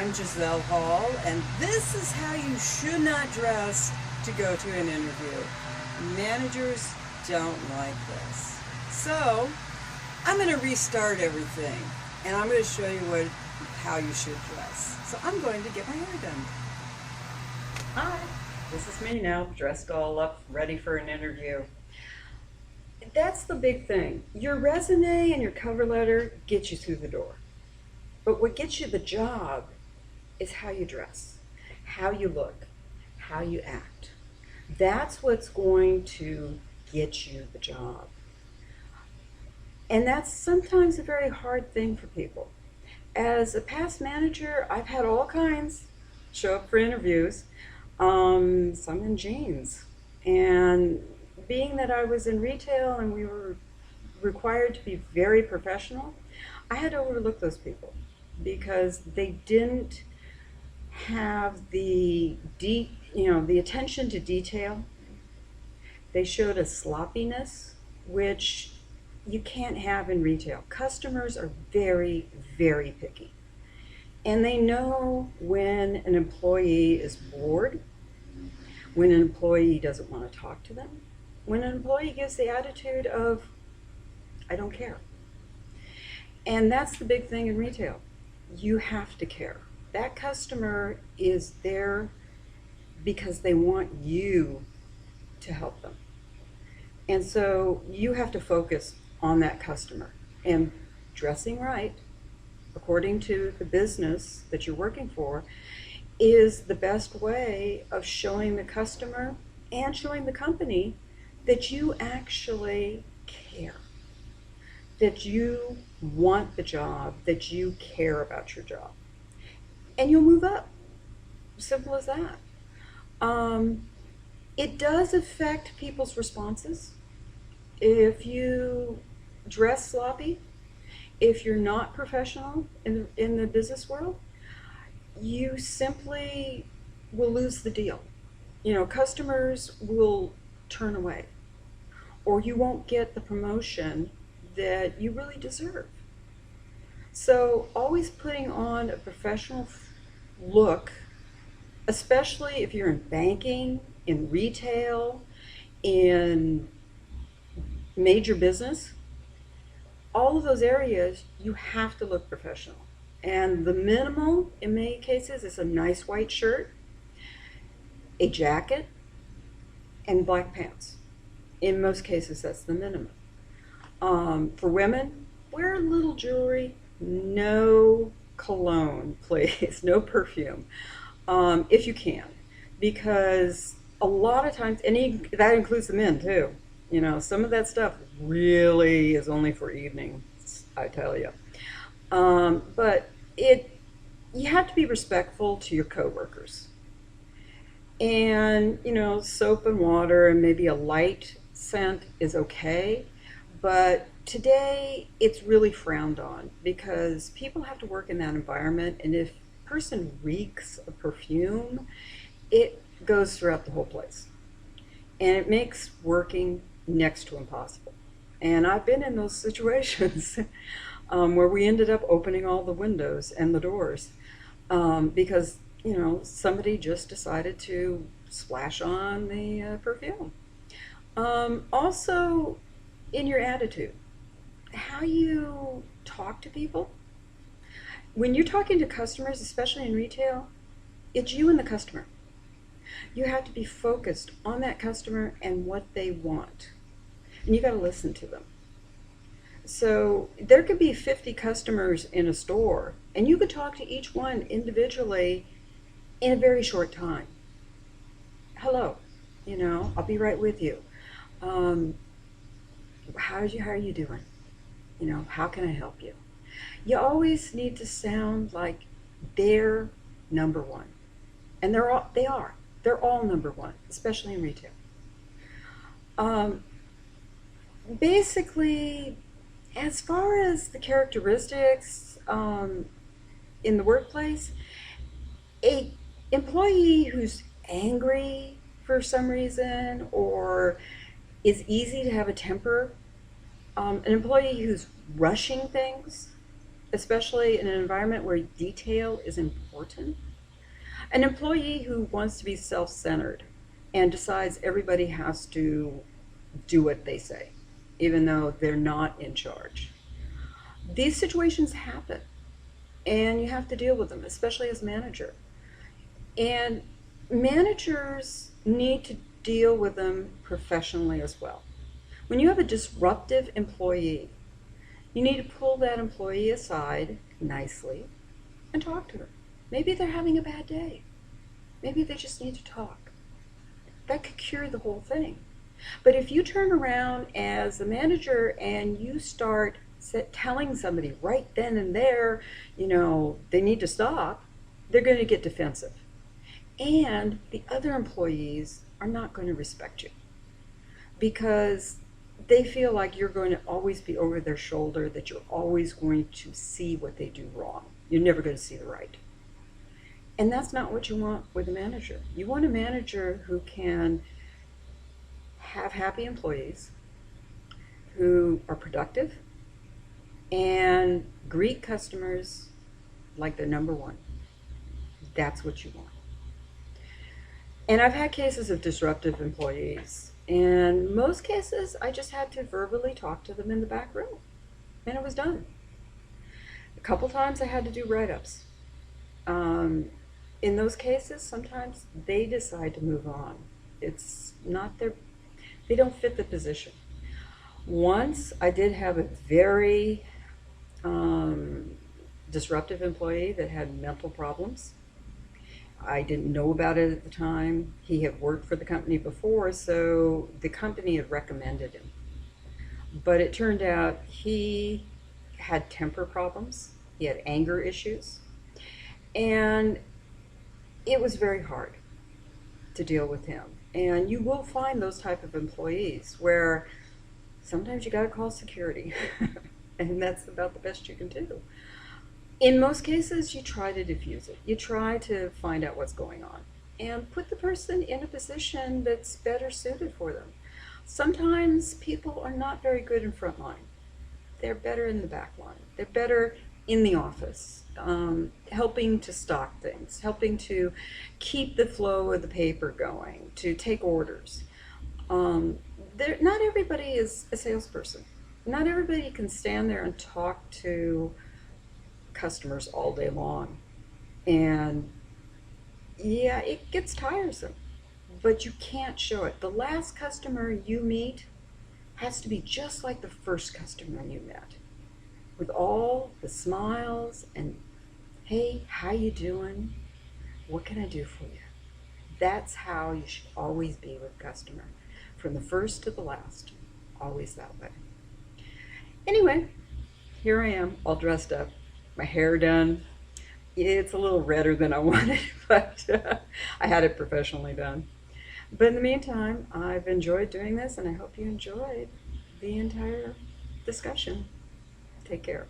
I'm Giselle Hall, and this is how you should not dress to go to an interview. Managers don't like this. So, I'm going to restart everything, and I'm going to show you how you should dress. So, I'm going to get my hair done. Hi, this is me now, dressed all up, ready for an interview. That's the big thing. Your resume and your cover letter get you through the door. But what gets you the job is how you dress, how you look, how you act. That's what's going to get you the job. And that's sometimes a very hard thing for people. As a past manager, I've had all kinds show up for interviews, some in jeans. And being that I was in retail and we were required to be very professional, I had to overlook those people because they didn't have the attention to detail. They showed a sloppiness, which you can't have in retail. Customers are very, very picky. And they know when an employee is bored, when an employee doesn't want to talk to them, when an employee gives the attitude of, I don't care. And that's the big thing in retail. You have to care. That customer is there because they want you to help them. And so you have to focus on that customer. And dressing right, according to the business that you're working for, is the best way of showing the customer and showing the company that you actually care, that you want the job, that you care about your job. And you'll move up. Simple as that. It does affect people's responses. If you dress sloppy, if you're not professional in the business world, you simply will lose the deal. Customers will turn away, or you won't get the promotion that you really deserve. So always putting on a professional look, especially if you're in banking, in retail, in major business, all of those areas, you have to look professional. And the minimal, in many cases, is a nice white shirt, a jacket, and black pants. In most cases, that's the minimum. For women, wear a little jewelry, no cologne, please, no perfume, if you can, because a lot of times, and that includes the men too. Some of that stuff really is only for evenings, I tell you. But you have to be respectful to your coworkers. And, soap and water and maybe a light scent is okay. But today it's really frowned on because people have to work in that environment. And if a person reeks of perfume, it goes throughout the whole place. And it makes working next to impossible. And I've been in those situations where we ended up opening all the windows and the doors because, somebody just decided to splash on the perfume. Also, in your attitude, how you talk to people. When you're talking to customers, especially in retail, it's you and the customer. You have to be focused on that customer and what they want. And you got to listen to them. So there could be 50 customers in a store, and you could talk to each one individually in a very short time. Hello, I'll be right with you. How are you doing? How can I help you? You always need to sound like they're number one. And they are. They're all number one, especially in retail. Basically, as far as the characteristics in the workplace, a employee who's angry for some reason or is easy to have a temper, an employee who's rushing things, especially in an environment where detail is important. An employee who wants to be self-centered and decides everybody has to do what they say, even though they're not in charge. These situations happen, and you have to deal with them, especially as manager. And managers need to deal with them professionally as well. When you have a disruptive employee, you need to pull that employee aside nicely and talk to them. Maybe they're having a bad day. Maybe they just need to talk. That could cure the whole thing. But if you turn around as a manager and you start telling somebody right then and there, they need to stop, they're going to get defensive. And the other employees are not going to respect you because they feel like you're going to always be over their shoulder, that you're always going to see what they do wrong. You're never going to see the right. And that's not what you want with a manager. You want a manager who can have happy employees, who are productive, and greet customers like they're number one. That's what you want. And I've had cases of disruptive employees. In most cases, I just had to verbally talk to them in the back room, and it was done. A couple times I had to do write-ups. In those cases, sometimes they decide to move on. It's not they don't fit the position. Once I did have a very disruptive employee that had mental problems. I didn't know about it at the time. He had worked for the company before, so the company had recommended him. But it turned out he had temper problems. He had anger issues. And it was very hard to deal with him. And you will find those type of employees where sometimes you got to call security. And that's about the best you can do. In most cases, you try to diffuse it. You try to find out what's going on and put the person in a position that's better suited for them. Sometimes people are not very good in front line. They're better in the back line. They're better in the office, helping to stock things, helping to keep the flow of the paper going, to take orders. Not everybody is a salesperson. Not everybody can stand there and talk to customers all day long. And yeah, it gets tiresome, but you can't show it. The last customer you meet has to be just like the first customer you met, with all the smiles and, hey, how you doing? What can I do for you? That's how you should always be with a customer, from the first to the last, always that way. Anyway, here I am, all dressed up, my hair done. It's a little redder than I wanted, but I had it professionally done. But in the meantime, I've enjoyed doing this, and I hope you enjoyed the entire discussion. Take care.